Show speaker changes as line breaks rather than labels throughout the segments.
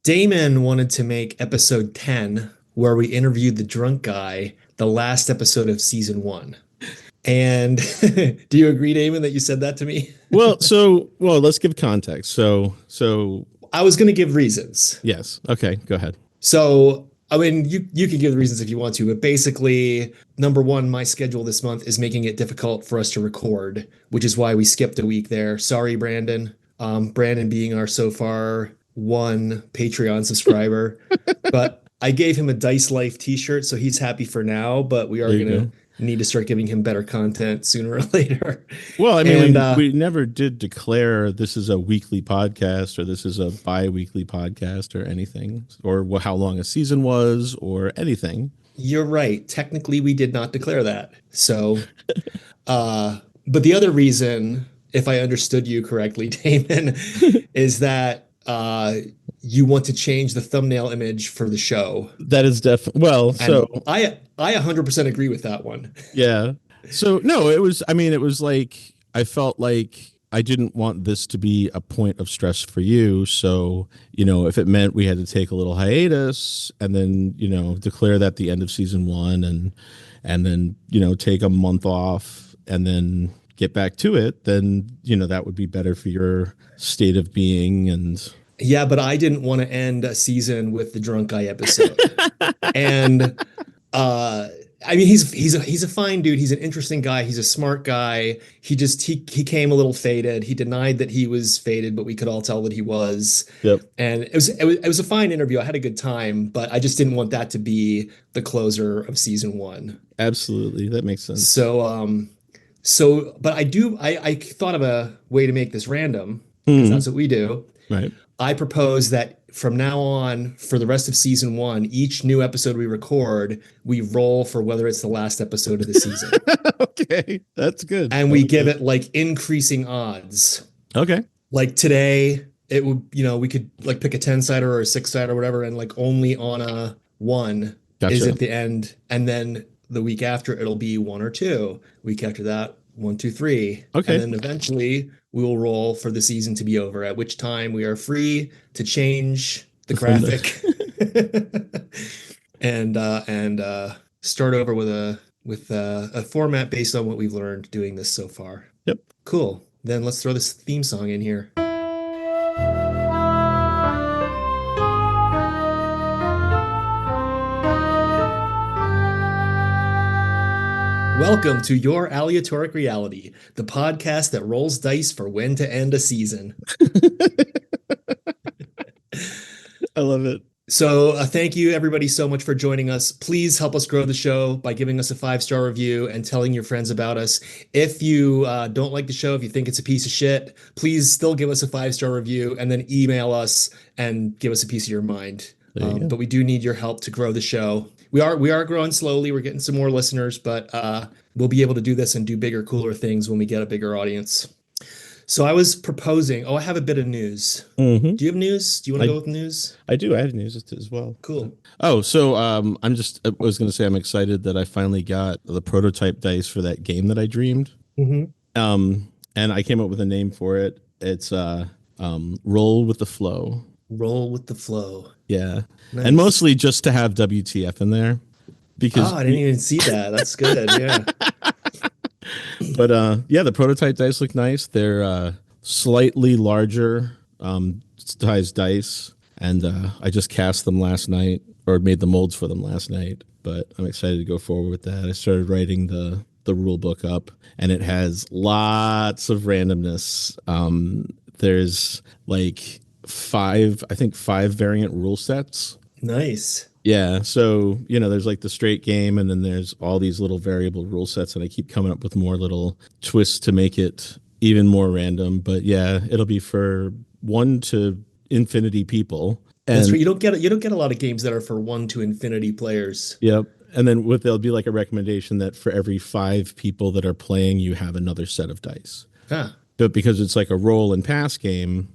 Damon wanted to make episode 10, where we interviewed the drunk guy, the last episode of season one. And do you agree, Damon, that you said that to me?
Let's give context.
I was going to give reasons.
Yes. Okay, go ahead.
So, I mean, you can give the reasons if you want to, but basically, number one, my schedule this month is making it difficult for us to record, which is why we skipped a week there. Sorry, Brandon. Brandon being our so far one Patreon subscriber, but I gave him a Dice Life t-shirt, so he's happy for now, but we are
There you
gonna
go.
need to start giving him better content sooner or later.
Well, I mean,
And
we never did declare this is a weekly podcast or this is a bi-weekly podcast or anything, or how long a season was or anything.
you're right. Technically, we did not declare that. So, but the other reason, if I understood you correctly, Damon, is that you want to change the thumbnail image for the show.
That is definitely well.
And I 100% agree with that one.
Yeah. So no, it was. I mean, it was like I felt like I didn't want this to be a point of stress for you. So if it meant we had to take a little hiatus and then declare that the end of season one and then take a month off and then get back to it, then that would be better for your state of being and.
Yeah, but I didn't want to end a season with the drunk guy episode. And I mean he's a fine dude. He's an interesting guy. He's a smart guy. He came a little faded. He denied that he was faded, but we could all tell that he was.
Yep.
And it was a fine interview. I had a good time, but I just didn't want that to be the closer of season one.
Absolutely. That makes sense.
But I thought of a way to make this random because
Mhm.
that's what we do.
Right.
I propose that from now on, for the rest of season one, each new episode we record, we roll for whether it's the last episode of the season.
Okay. That's good.
And we give it like increasing odds.
Okay.
Like today, it would, we could like pick a 10-sider or a 6-sider or whatever, and like only on a one is
Gotcha.
at the end. And then the week after, it'll be one or two. Week after that, one, two, three.
Okay.
And then eventually we will roll for the season to be over, at which time we are free to change the graphic and start over with a format based on what we've learned doing this so far.
Yep.
Cool. Then let's throw this theme song in here. Welcome to Your Aleatoric Reality, the podcast that rolls dice for when to end a season.
I love it.
So thank you everybody so much for joining us. Please help us grow the show by giving us a 5-star review and telling your friends about us. If you don't like the show, if you think it's a piece of shit, please still give us a 5-star review and then email us and give us a piece of your mind. But we do need your help to grow the show. We are growing slowly. We're getting some more listeners, but we'll be able to do this and do bigger, cooler things when we get a bigger audience. So I was proposing. Oh, I have a bit of news.
Mm-hmm.
Do you have news? Do you want to go with news?
I do. I have news as well.
Cool.
Oh, so I was going to say I'm excited that I finally got the prototype dice for that game that I dreamed.
Mm-hmm.
And I came up with a name for it. It's Roll with the Flow.
Roll with the flow.
Yeah.
Nice.
And mostly just to have WTF in there. Because
I didn't even see that. That's good. Yeah.
But the prototype dice look nice. They're slightly larger size dice, and I just cast them last night or made the molds for them last night. But I'm excited to go forward with that. I started writing the rule book up, and it has lots of randomness. There's like five variant rule sets.
Nice.
Yeah, so there's like the straight game, and then there's all these little variable rule sets, and I keep coming up with more little twists to make it even more random. But yeah, it'll be for 1 to infinity people. And
That's right. You don't get a lot of games that are for 1 to infinity players.
Yep. And then there'll be like a recommendation that for every 5 people that are playing, you have another set of dice.
Huh.
But because it's like a roll and pass game,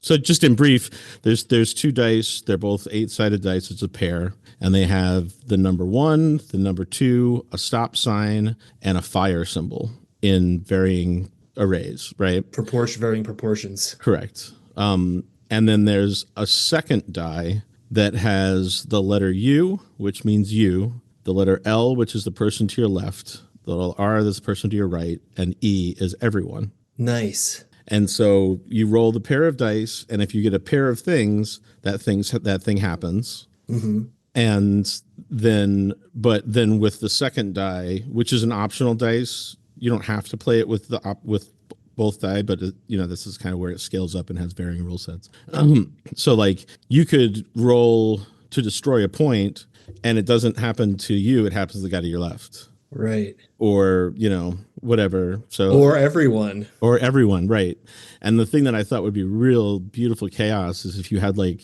so just in brief, there's 2 dice. They're both 8-sided dice. It's a pair, and they have the number 1, the number 2, a stop sign, and a fire symbol in varying arrays. Right?
Varying proportions.
Correct. And And then there's a second die that has the letter U, which means you, the letter L, which is the person to your left, the little R is the person to your right, and E is everyone.
Nice.
And so you roll the pair of dice, and if you get a pair of things, that thing happens.
Hmm.
And then with the second die, which is an optional dice, you don't have to play it with with both die, but this is kind of where it scales up and has varying rule sets. So like you could roll to destroy a point, and it doesn't happen to you; it happens to the guy to your left,
Right.
or whatever. So
Or everyone.
or everyone, right? And the thing that I thought would be real beautiful chaos is if you had like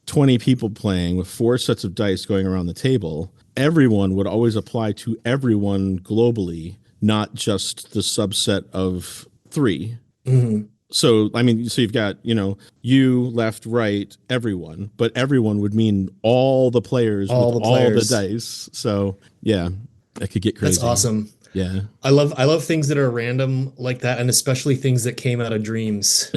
20 people playing with four sets of dice going around the table, everyone would always apply to everyone globally, not just the subset of three.
Hmm.
So, I mean, so you've got, you, left, right, everyone, but everyone would mean all the players
All
with
the
all the
players.
So, yeah, that could get
That's
crazy.
awesome.
Yeah.
I love things that are random like that, and especially things that came out of dreams.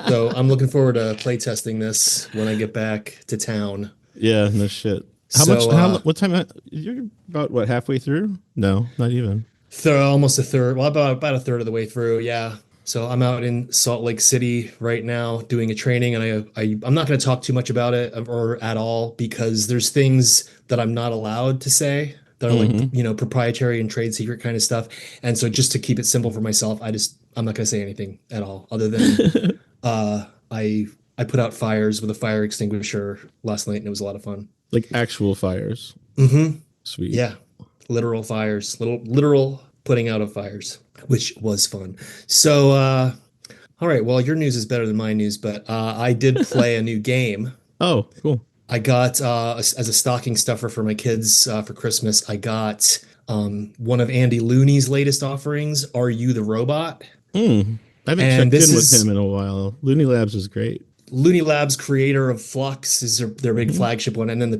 So I'm looking forward to playtesting this when I get back to town.
Yeah, no shit.
So
What time, you're about what, halfway through? No, not even.
almost a third, well, about a third of the way through, yeah. So I'm out in Salt Lake City right now doing a training, and I'm not going to talk too much about it or at all because there's things that I'm not allowed to say that are like,
Hmm.
proprietary and trade secret kind of stuff. And so just to keep it simple for myself, I'm not going to say anything at all other than I put out fires with a fire extinguisher last night, and it was a lot of fun.
Like actual fires.
Hmm.
Sweet.
Yeah, literal fires, literal putting out of fires, which was fun. So, all right, well, your news is better than my news, but I did play a new game.
Oh, cool.
I got as a stocking stuffer for my kids for Christmas. I got one of Andy Looney's latest offerings, Are You the Robot?
Hmm. I haven't
And
checked
this
in with him
is
in a while. Looney Labs is great.
Looney Labs, creator of Flux, is their big
Hmm.
flagship one, and then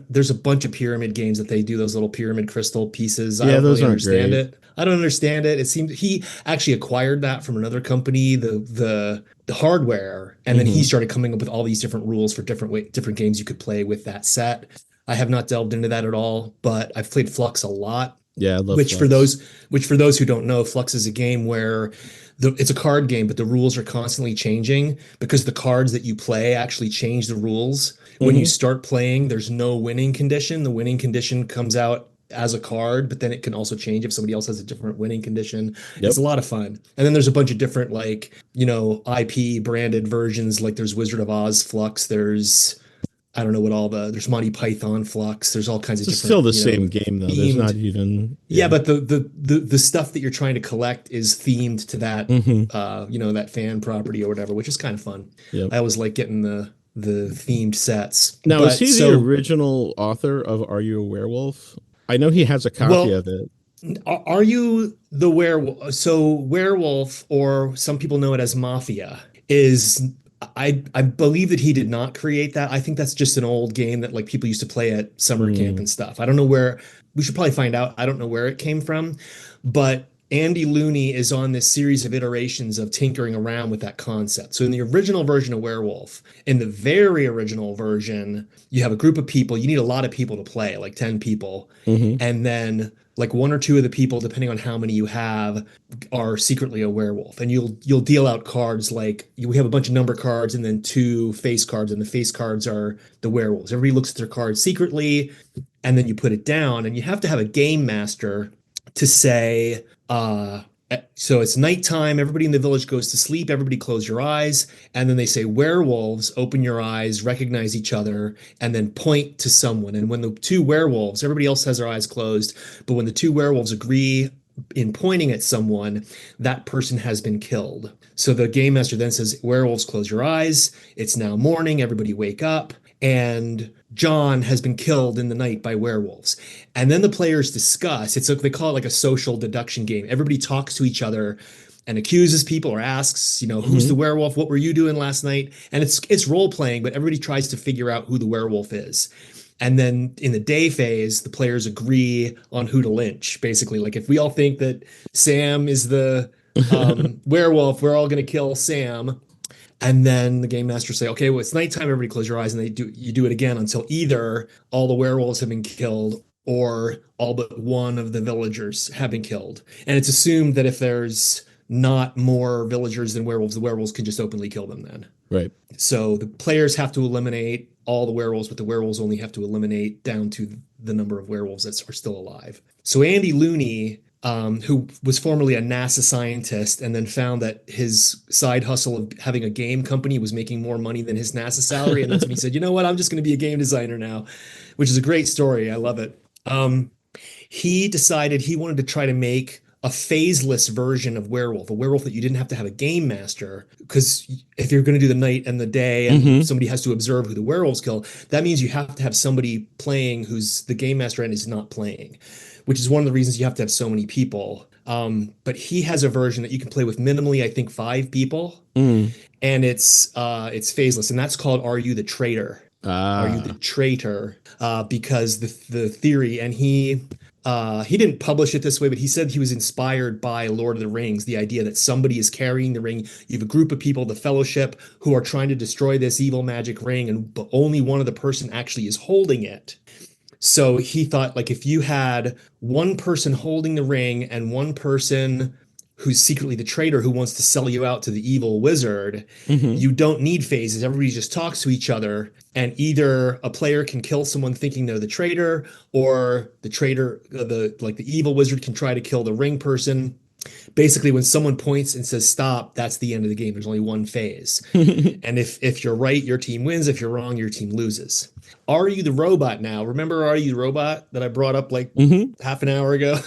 there's a bunch of pyramid games that they do, those little pyramid crystal pieces. I
Yeah,
don't
those
really
aren't
understand
great.
it. I don't understand it. It seemed he actually acquired that from another company, the hardware, and then he
Hmm.
started coming up with all these different rules for different games you could play with that set. I have not delved into that at all, but I've played Flux a lot.
Yeah, I love
Which for
Flux.
those which for those who don't know, Flux is a game where it's a card game, but the rules are constantly changing because the cards that you play actually change the rules. When you
Hmm.
start playing, there's no winning condition. The winning condition comes out as a card, but then it can also change if somebody else has a different winning condition. It's
Yep.
a lot of fun. And then there's a bunch of different like, IP branded versions. Like there's Wizard of Oz Flux, there's I don't know what all there's Monty Python Flux, there's all kinds of
It's still
different,
the same game though. There's not
themed.
even,
Yeah,
yeah.
but the stuff that you're trying to collect is themed to that
Hmm.
that fan property or whatever, which is kind of fun.
Yep.
I always like getting the themed sets.
Now, is
But
he the
so,
original author of Are You a Werewolf? I know he has a copy
well,
of it.
are you the werewolf? So werewolf, or some people know it as mafia, is I believe that he did not create that. I think that's just an old game that like people used to play at summer camp
Mm.
and stuff. I don't know where we should probably find out. I don't know where it came from, but Andy Looney is on this series of iterations of tinkering around with that concept. So in the original version of Werewolf, in the very original version, you have a group of people. You need a lot of people to play, like 10 people.
Hmm.
And then like one or two of the people, depending on how many you have, are secretly a werewolf. And you'll deal out cards like we have a bunch of number cards and then two face cards, and the face cards are the werewolves. Everybody looks at their cards secretly, and then you put it down, and you have to have a game master to say, so it's nighttime, everybody in the village goes to sleep, everybody close your eyes, and then they say werewolves, open your eyes, recognize each other, and then point to someone. And when the two werewolves, everybody else has their eyes closed, but when the two werewolves agree in pointing at someone, that person has been killed. So the game master then says, werewolves, close your eyes. It's now morning. Everybody wake up. And John has been killed in the night by werewolves. And then the players discuss. They call it like a social deduction game. Everybody talks to each other and accuses people or asks, who's the
Hmm.
werewolf? What were you doing last night? And it's role playing, but everybody tries to figure out who the werewolf is. And then in the day phase, the players agree on who to lynch. Basically, like if we all think that Sam is the werewolf, we're all going to kill Sam. And then the game master say, okay, well, it's nighttime, everybody close your eyes, and you do it again until either all the werewolves have been killed or all but one of the villagers have been killed. And it's assumed that if there's not more villagers than werewolves, the werewolves can just openly kill them then.
Right.
So the players have to eliminate all the werewolves, but the werewolves only have to eliminate down to the number of werewolves that are still alive. So Andy Looney, who was formerly a NASA scientist and then found that his side hustle of having a game company was making more money than his NASA salary. And that's when he said, you know what, I'm just going to be a game designer now, which is a great story. I love it. He decided he wanted to try to make a phaseless version of werewolf, a werewolf that you didn't have to have a game master. Because if you're going to do the night and the day and
Hmm.
somebody has to observe who the werewolves kill, that means you have to have somebody playing who's the game master and is not playing, which is one of the reasons you have to have so many people. But he has a version that you can play with minimally, I think, 5 people,
Mm.
and it's phaseless, and that's called "Are You the Traitor?" Are you the
Ah.
traitor? Because the theory, and he didn't publish it this way, but he said he was inspired by Lord of the Rings, the idea that somebody is carrying the ring. You have a group of people, the Fellowship, who are trying to destroy this evil magic ring, and but only one of the person actually is holding it. So he thought, like, if you had one person holding the ring and one person who's secretly the traitor who wants to sell you out to the evil wizard,
Hmm.
you don't need phases. Everybody just talks to each other, and either a player can kill someone thinking they're the traitor, or the traitor, the evil wizard can try to kill the ring person. Basically, when someone points and says stop, that's the end of the game. There's only one phase. And if you're right, your team wins. If you're wrong, your team loses. Are you the robot now? Remember Are You the Robot that I brought up like
Hmm.
half an hour ago?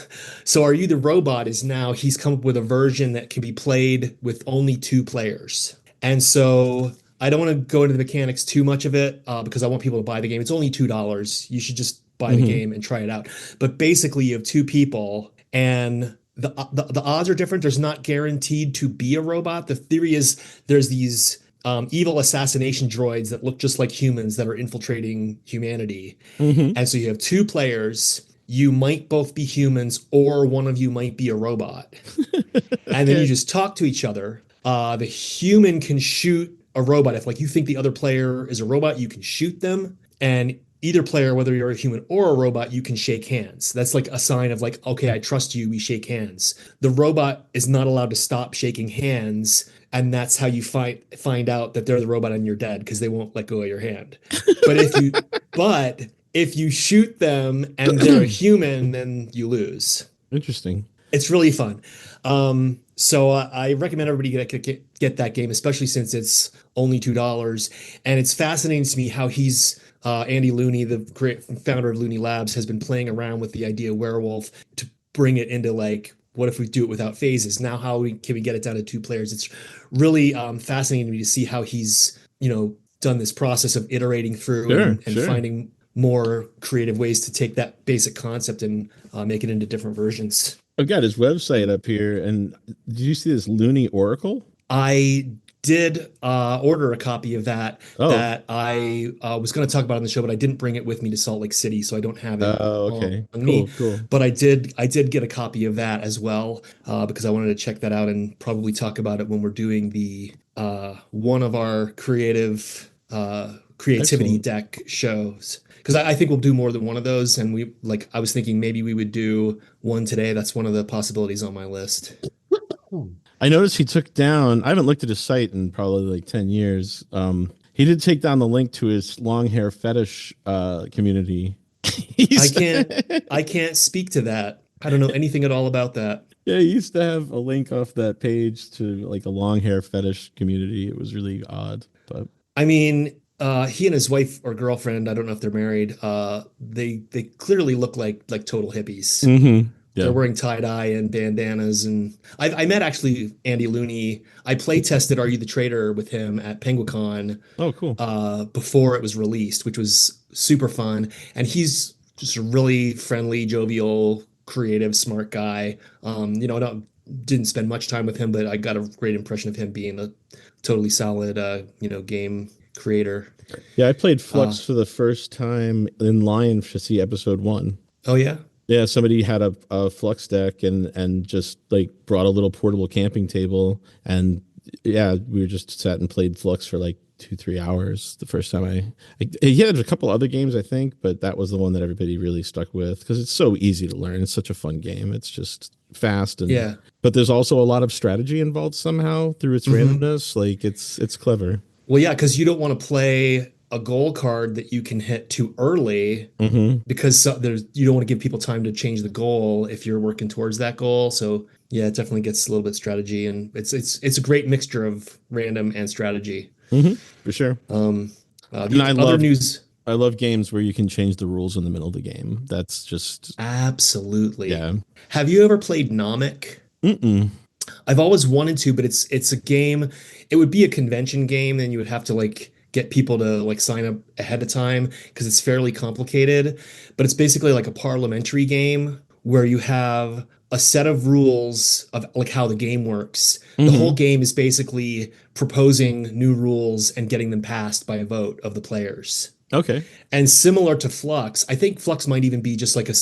So Are You the Robot is now he's come up with a version that can be played with only 2 players. And so I don't want to go into the mechanics too much of it because I want people to buy the game. It's only $2. You should just buy the
Hmm.
game and try it out. But basically, you have 2 people, and the odds are different. There's not guaranteed to be a robot. The theory is there's these evil assassination droids that look just like humans that are infiltrating humanity.
Hmm.
And so you have 2 players. You might both be humans, or one of you might be a robot. And then you
Okay.
just talk to each other. The human can shoot a robot. If like you think the other player is a robot, you can shoot them. And either player, whether you're a human or a robot, you can shake hands. That's like a sign of like, okay, I trust you. We shake hands. The robot is not allowed to stop shaking hands, and that's how you find out that they're the robot and you're dead because they won't let go of your hand. But but if you shoot them and they're a human, then you lose.
Interesting.
It's really fun. So I recommend everybody get that game, especially since it's only $2. And it's fascinating to me how Andy Looney, the great founder of Looney Labs, has been playing around with the idea of werewolf to bring it into like, what if we do it without phases? Now, can we get it down to 2 players? It's really fascinating to me to see how he's done this process of iterating through
Sure,
and
sure.
finding more creative ways to take that basic concept and make it into different versions.
I've got his website up here, and did you see this Looney Oracle?
I did order a copy of
Oh,
that I was going to talk about on the show, but I didn't bring it with me to Salt Lake City, so I don't have it on
okay.
me.
Cool, cool.
But I did get a copy of that as well because I wanted to check that out and probably talk about it when we're doing the one of our creativity
Excellent.
deck shows. Because I think we'll do more than one of those, and I was thinking maybe we would do one today. That's one of the possibilities on my list.
I noticed he took down, I haven't looked at his site in probably like 10 years. He did take down the link to his long hair fetish community.
I
He's
can't I can't speak to that. I don't know anything at all about that.
Yeah, he used to have a link off that page to like a long hair fetish community. It was really odd, but
I mean, he and his wife or girlfriend, I don't know if they're married, they clearly look like total hippies. They're
yeah.
wearing tie-dye and bandanas, and I met actually Andy Looney. I play tested Are You the Traitor with him at Penguicon
Oh, cool.
before it was released, which was super fun. And he's just a really friendly, jovial, creative, smart guy. I didn't spend much time with him, but I got a great impression of him being a totally solid, game creator.
Yeah, I played
Uh,
Flux for the first time in line to see episode one.
oh yeah,
Yeah, somebody had a Flux deck and just like brought a little portable camping table and yeah, we were just sat and played Flux for like 2, 3 hours the first time he had a couple other games, I think, but that was the one that everybody really stuck with because it's so easy to learn. It's such a fun game. It's just fast and
Yeah.
but there's also a lot of strategy involved somehow through its
Hmm.
randomness. Like it's clever.
Well, yeah, because you don't want to play a goal card that you can hit too early
Hmm.
because there's you don't want to give people time to change the goal if you're working towards that goal. So yeah, it definitely gets a little bit strategy, and it's a great mixture of random and strategy.
Hmm. For sure.
Um,
And
the other news,
I love games where you can change the rules in the middle of the game. That's just
absolutely.
yeah.
Have you ever played Nomic?
Mm-mm.
I've always wanted to, but it's a game. It would be a convention game, and you would have to like get people to like sign up ahead of time because it's fairly complicated. But it's basically like a parliamentary game where you have a set of rules of like how the game works. The whole
Hmm.
game is basically proposing new rules and getting them passed by a vote of the players.
Okay.
And similar to Flux, I think Flux might even be just like a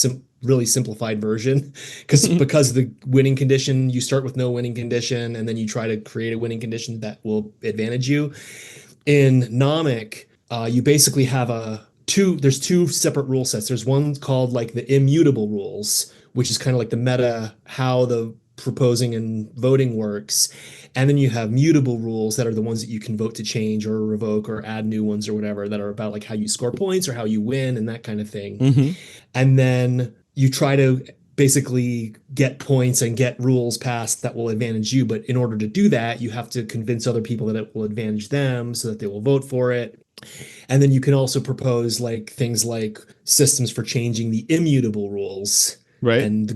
really simplified version because the winning condition, you start with no winning condition and then you try to create a winning condition that will advantage you. In Nomic, you basically have there's two separate rule sets. There's one called like the immutable rules, which is kind of like the meta how the proposing and voting works. And then you have mutable rules that are the ones that you can vote to change or revoke or add new ones or whatever that are about like how you score points or how you win and that kind of thing.
Hmm.
And then you try to basically get points and get rules passed that will advantage you. But in order to do that, you have to convince other people that it will advantage them so that they will vote for it. And then you can also propose like things like systems for changing the immutable rules.
Right.
And so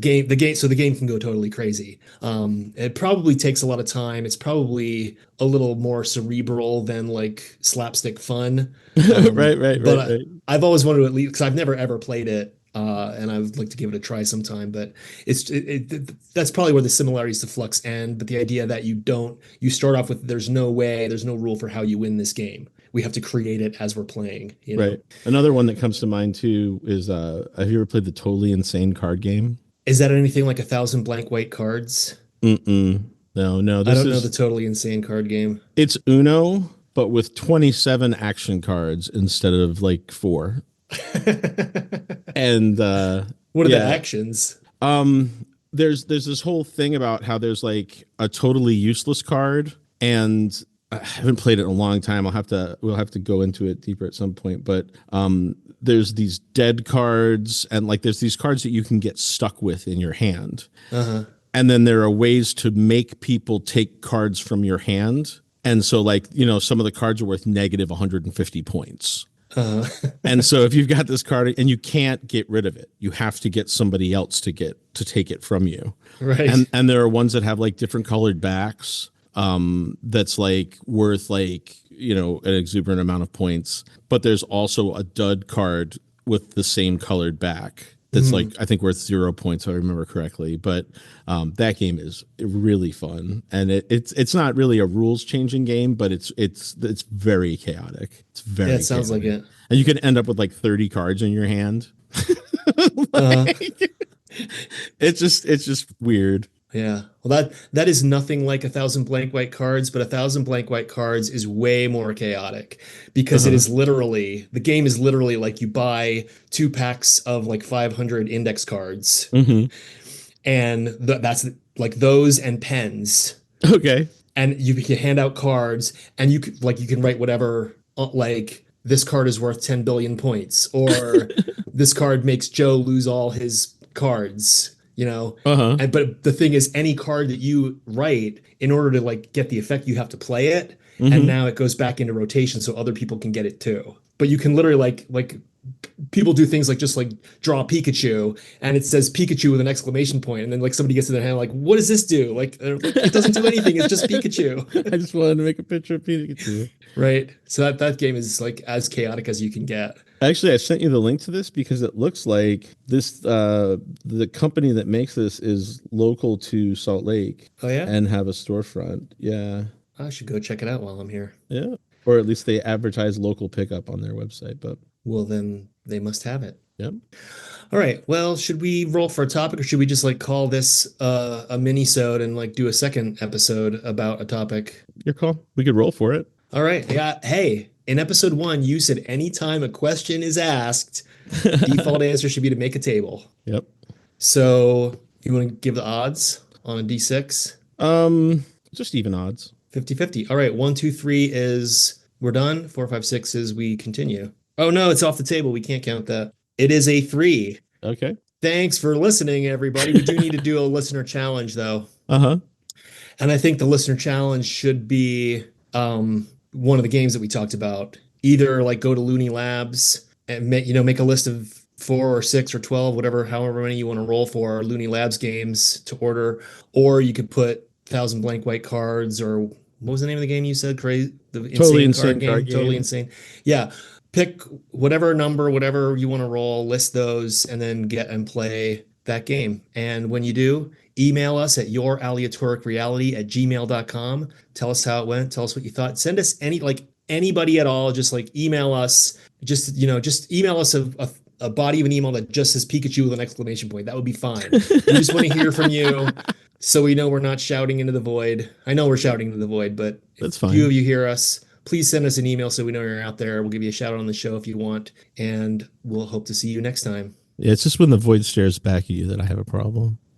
the game can go totally crazy. It probably takes a lot of time. It's probably a little more cerebral than like slapstick fun.
Right, right,
But
right, right.
I've always wanted to at least because I've never ever played it, and I would like to give it a try sometime. But that's probably where the similarities to Flux end. But the idea that you start off with there's no rule for how you win this game. We have to create it as we're playing, you know.
Right. Another one that comes to mind too is have you ever played the Totally Insane card game?
Is that anything like 1,000 blank white cards?
Mm-mm. No, no.
I
This
don't know the
is
totally insane card game.
it's Uno, but with 27 action cards instead of like four. And
What are the
yeah.
actions?
There's this whole thing about how there's like a totally useless card, and I haven't played it in a long time. We'll have to go into it deeper at some point, but there's these dead cards, and like there's these cards that you can get stuck with in your hand.
Uh-huh.
And then there are ways to make people take cards from your hand. And so like, some of the cards are worth negative 150 points.
Uh-huh.
And so if you've got this card and you can't get rid of it, you have to get somebody else to take it from you.
Right.
And there are ones that have like different colored backs that's like worth like, an exuberant amount of points. But there's also a dud card with the same colored back that's like
Mhm.
I think worth 0 points if I remember correctly. But that game is really fun, and it's not really a rules changing game, but it's very chaotic. It's
Yeah, it
very
sounds like
chaotic,
it.
and you can end up with like 30 cards in your hand.
Uh,
Like, it's just weird.
yeah. Well, that is nothing like 1,000 blank white cards, but 1,000 blank white cards is way more chaotic because
Uh-huh.
the game is literally like you buy 2 packs of like 500 index cards,
Hmm.
and that's like those and pens,
Okay.
and you can hand out cards, and you can write whatever like this card is worth 10 billion points, or this card makes Joe lose all his cards, you know.
Uh-huh.
And but the thing is, any card that you write, in order to like get the effect, you have to play it, and
Hmm.
now it goes back into rotation so other people can get it too. But you can literally like people do things like just like draw Pikachu and it says Pikachu with an exclamation point, and then like somebody gets in their hand like, what does this do? Like, like it doesn't do anything. It's just Pikachu.
I just wanted to make a picture of Pikachu.
Right. So that game is like as chaotic as you can get.
Actually, I sent you the link to this because it looks like the company that makes this is local to Salt Lake
Oh yeah?
and have a storefront. Yeah.
I should go check it out while I'm here.
Yeah. Or at least they advertise local pickup on their website, but
Well, then they must have it.
Yep.
All right. Well, should we roll for a topic or should we just like call this a mini-sode and like do a second episode about a topic?
Your call. We could roll for it.
All right. Yeah. Hey, in episode one, you said anytime a question is asked, default answer should be to make a table.
Yep.
So you want to give the odds on a D6?
Just even odds.
50-50. All right. One, two, three is we're done. Four, five, six is we continue. Oh no, it's off the table. We can't count that. It is a three.
Okay.
Thanks for listening, everybody. We do need to do a listener challenge, though.
Uh-huh.
And I think the listener challenge should be one of the games that we talked about. Either like go to Looney Labs and make a list of 4 or 6 or 12, whatever, however many you want to roll for Looney Labs games to order, or you could put Thousand Blank White Cards or what was the name of the game you said? Crazy, the
Totally
insane
insane
card game.
card game.
Totally insane. Yeah, pick whatever number, whatever you want to roll, list those, and then get and play that game. And when you do, email us at youraleatoricreality@gmail.com. Tell us how it went. Tell us what you thought. Send us anybody at all. Just like email us. Just email us a body of an email that just says Pikachu with an exclamation point. That would be fine. We just want to hear from you so we know we're not shouting into the void. I know we're shouting into the void, but
That's
if
fine.
few of you hear us, please send us an email so we know you're out there. We'll give you a shout out on the show if you want, and we'll hope to see you next time.
Yeah, it's just when the void stares back at you that I have a problem.